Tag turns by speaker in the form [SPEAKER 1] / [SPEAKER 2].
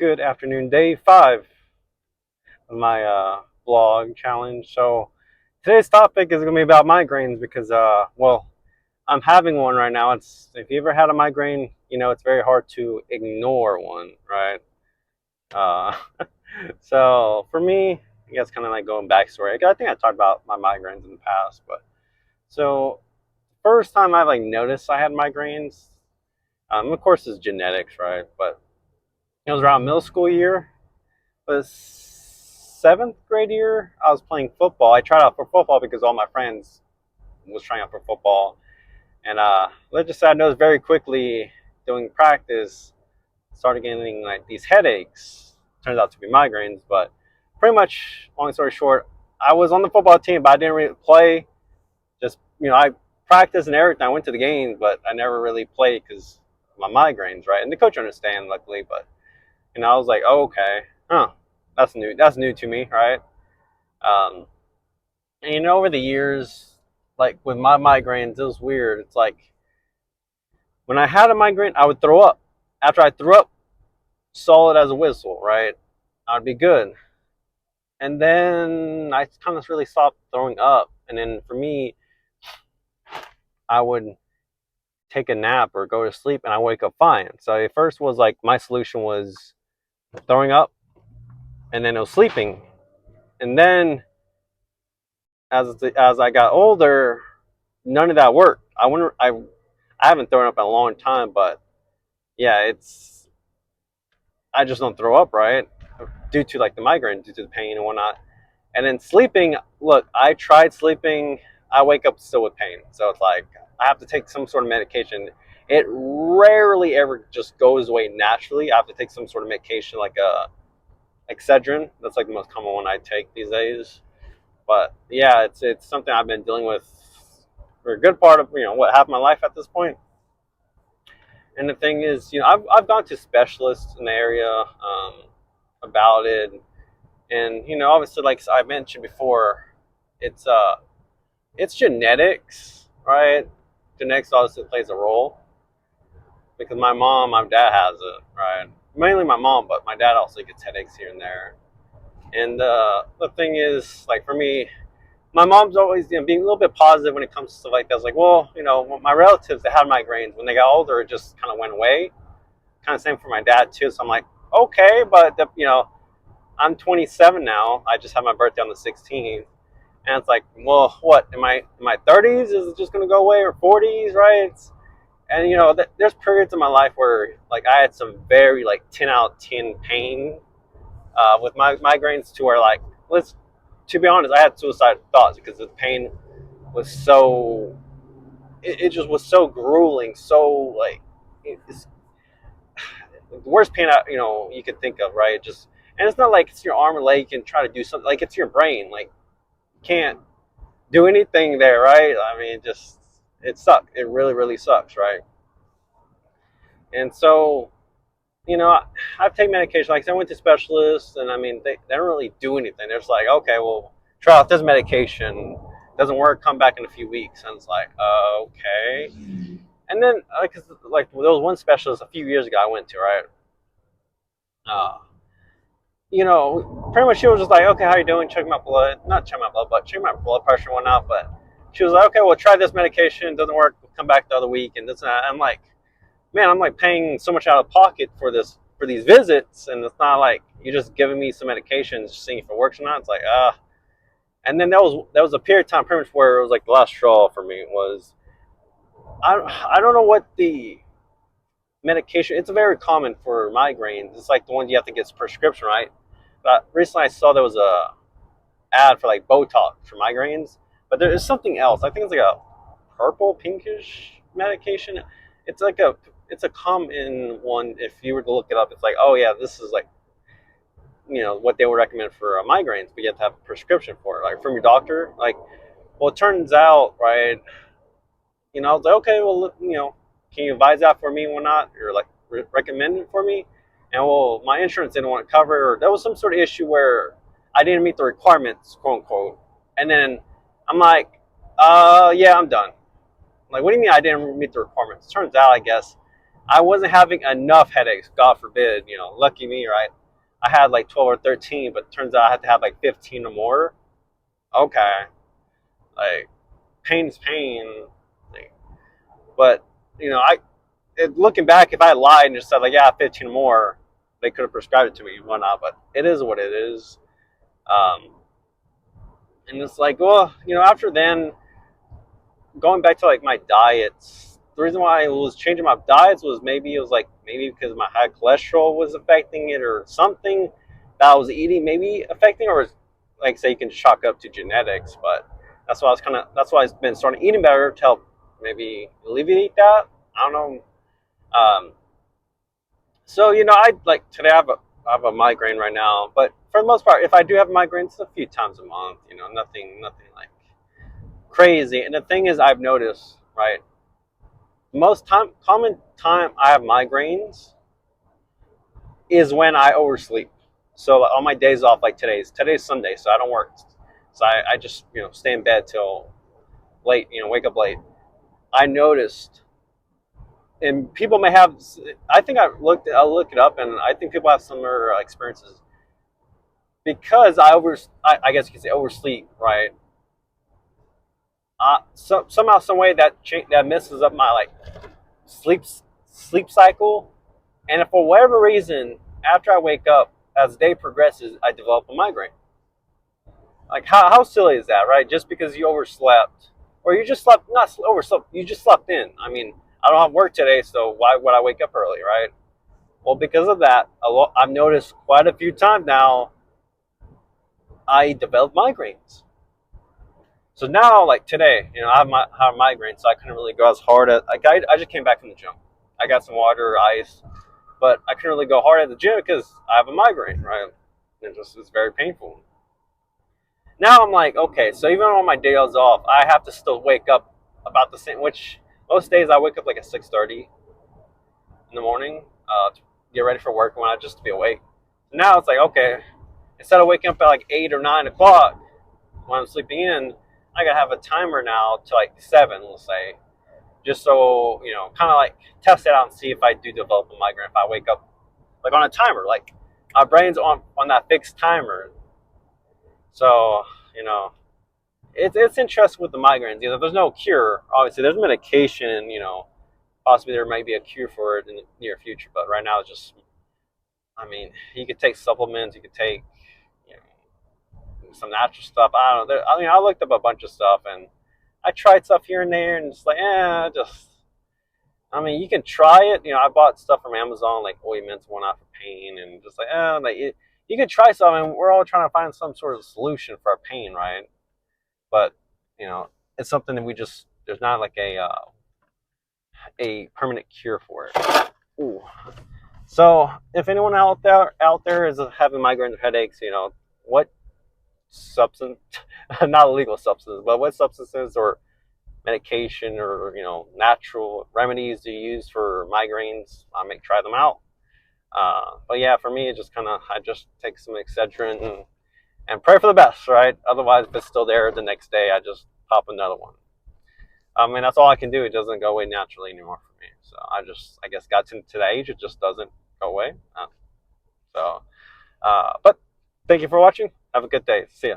[SPEAKER 1] Good afternoon, day 5 of my blog challenge. So today's topic is going to be about migraines because, I'm having one right now. It's if you ever had a migraine, it's very hard to ignore one, right? Uh, so for me, I guess kind of like going backstory. I think I talked about my migraines in the past, but so first time I like noticed I had migraines, of course, it's genetics, right? But it was around middle school year. The seventh grade year, I was playing football. I tried out for football because all my friends was trying out for football, and let's just say I noticed very quickly doing practice, started getting like these headaches. Turns out to be migraines, but pretty much, long story short, I was on the football team, but I didn't really play. Just I practiced and everything. I went to the games, but I never really played because my migraines, right? And the coach understand, luckily, but I was like, oh, okay, huh, that's new. That's new to me, right? Um, and over the years, like with my migraines, it was weird. It's like when I had a migraine, I would throw up. After I threw up, solid as a whistle, right? I'd be good. And then I kind of really stopped throwing up. And then for me, I would take a nap or go to sleep and I wake up fine. So at first was like my solution was throwing up and then it was sleeping. And then as I got older, none of that worked. I haven't thrown up in a long time, but yeah, it's I just don't throw up, right? Due to like the migraine, due to the pain and whatnot. And then sleeping, look, I tried sleeping, I wake up still with pain. So it's like I have to take some sort of medication. It rarely ever just goes away naturally. I have to take some sort of medication like a Excedrin. That's like the most common one I take these days. But yeah, it's something I've been dealing with for a good part of what half my life at this point. And the thing is, I've gone to specialists in the area about it, and obviously, like I mentioned before, it's uh, it's genetics, right? Genetics obviously plays a role because my dad has it, right? Mainly my mom, but my dad also gets headaches here and there. And the thing is, like for me, my mom's always being a little bit positive when it comes to stuff like that. It's like, well, my relatives that had migraines when they got older, it just kind of went away. Kind of same for my dad too. So I'm like, okay, but I'm 27 now. I just had my birthday on the 16th, and it's like, well, what in my 30s? Is it just gonna go away or 40s, right? And there's periods in my life where like I had some very like 10 out of 10 pain with my migraines to where like let's to be honest, I had suicide thoughts because the pain was so it just was so grueling, so like it's the worst pain you could think of, right? Just and it's not like it's your arm or leg you can try to do something, like it's your brain, like you can't do anything there, right? I mean, just it sucked. It really, really sucks, right? And so I've taken medication. Like I went to specialists, and I mean, they don't really do anything. They're just like, okay, well, try out this medication. Doesn't work. Come back in a few weeks, and it's like, okay. And then, like there was one specialist a few years ago I went to, right? Uh, pretty much she was just like, okay, how you doing? Check my blood, not check my blood, but check my blood pressure and whatnot. But she was like, okay, well, try this medication. It doesn't work. We'll come back the other week, and this and that. I'm like, man, I'm like paying so much out of pocket for these visits, and it's not like you're just giving me some medications, just seeing if it works or not. It's like, and then that was a period of time, pretty much where it was like the last straw for me was I don't know what the medication. It's very common for migraines. It's like the one you have to get prescription, right? But recently I saw there was a ad for like Botox for migraines, but there is something else. I think it's like a purple pinkish medication. It's like it's a common one. If you were to look it up, it's like, oh yeah, this is like what they would recommend for migraines, but you have to have a prescription for it, like from your doctor. Like, well, it turns out, right? I was like, okay, well, can you advise that for me or not, or like recommend it for me? And well, my insurance didn't want to cover, or there was some sort of issue where I didn't meet the requirements, quote unquote. And then I'm like, yeah, I'm done. I'm like, what do you mean I didn't meet the requirements? Turns out, I guess I wasn't having enough headaches. God forbid, you know, lucky me, right? I had like 12 or 13, but it turns out I had to have like 15 or more. Okay, like pain's pain. Like, but you know, looking back, if I lied and just said like, yeah, 15 or more, they could have prescribed it to me and whatnot. But it is what it is. Um, and it's like, well, you know, after then, going back to like my diets, the reason why I was changing my diets was maybe it was like maybe because my high cholesterol was affecting it or something that I was eating maybe affecting, or like say you can chalk up to genetics. But that's why I've been starting eating better to help maybe alleviate that. I don't know. So you know, I like today I have a migraine right now, but for the most part, if I do have migraines, a few times a month. You know, nothing like crazy. And the thing is, I've noticed, right, most common time I have migraines is when I oversleep. So on my days off, like today's Sunday, so I don't work. So I just stay in bed till late. You know, wake up late. I noticed, and people may have. I think I'll look it up, and I think people have similar experiences because I guess you could say oversleep, right? Somehow, some way that messes up my like sleep sleep cycle. And if for whatever reason, after I wake up, as the day progresses, I develop a migraine. Like, how silly is that, right? Just because you overslept, or you just slept, not overslept, you just slept in. I mean, I don't have work today, so why would I wake up early, right? Well, because of that, I've noticed quite a few times now, I develop migraines. So now, like today, you know, I have migraines, so I couldn't really go as hard as, like, I just came back from the gym. I got some water, ice, but I couldn't really go hard at the gym because I have a migraine, right? It's very painful. Now I'm like, okay, so even on my days off, I have to still wake up about the same. Which most days I wake up like at 6:30 in the morning to get ready for work when I just to be awake. Now it's like, okay, instead of waking up at like 8 or 9 o'clock when I'm sleeping in, I gotta have a timer now to like 7, let's say, just so kind of like test it out and see if I do develop a migraine if I wake up like on a timer, like my brain's on that fixed timer. So you know, it's interesting with the migraines. You know, there's no cure. Obviously, there's medication. You know, possibly there might be a cure for it in the near future. But right now, it's just, I mean, you could take supplements. You could take, you know, some natural stuff. I don't know. I mean, I looked up a bunch of stuff and I tried stuff here and there, and it's like, just. I mean, you can try it. You know, I bought stuff from Amazon, like ointments, one out for pain, and just you can try something. We're all trying to find some sort of solution for our pain, right? But you know, it's something that we just there's not like a permanent cure for it. Ooh. So if anyone out there is having migraines or headaches, you know what substance, not illegal substances, but what substances or medication or natural remedies do you use for migraines? I may try them out. But yeah, for me, it just I just take some Excedrin and pray for the best, right? Otherwise, if it's still there the next day, I just pop another one. I mean, that's all I can do. It doesn't go away naturally anymore for me. So I guess, got to that age, it just doesn't go away. But thank you for watching. Have a good day. See ya.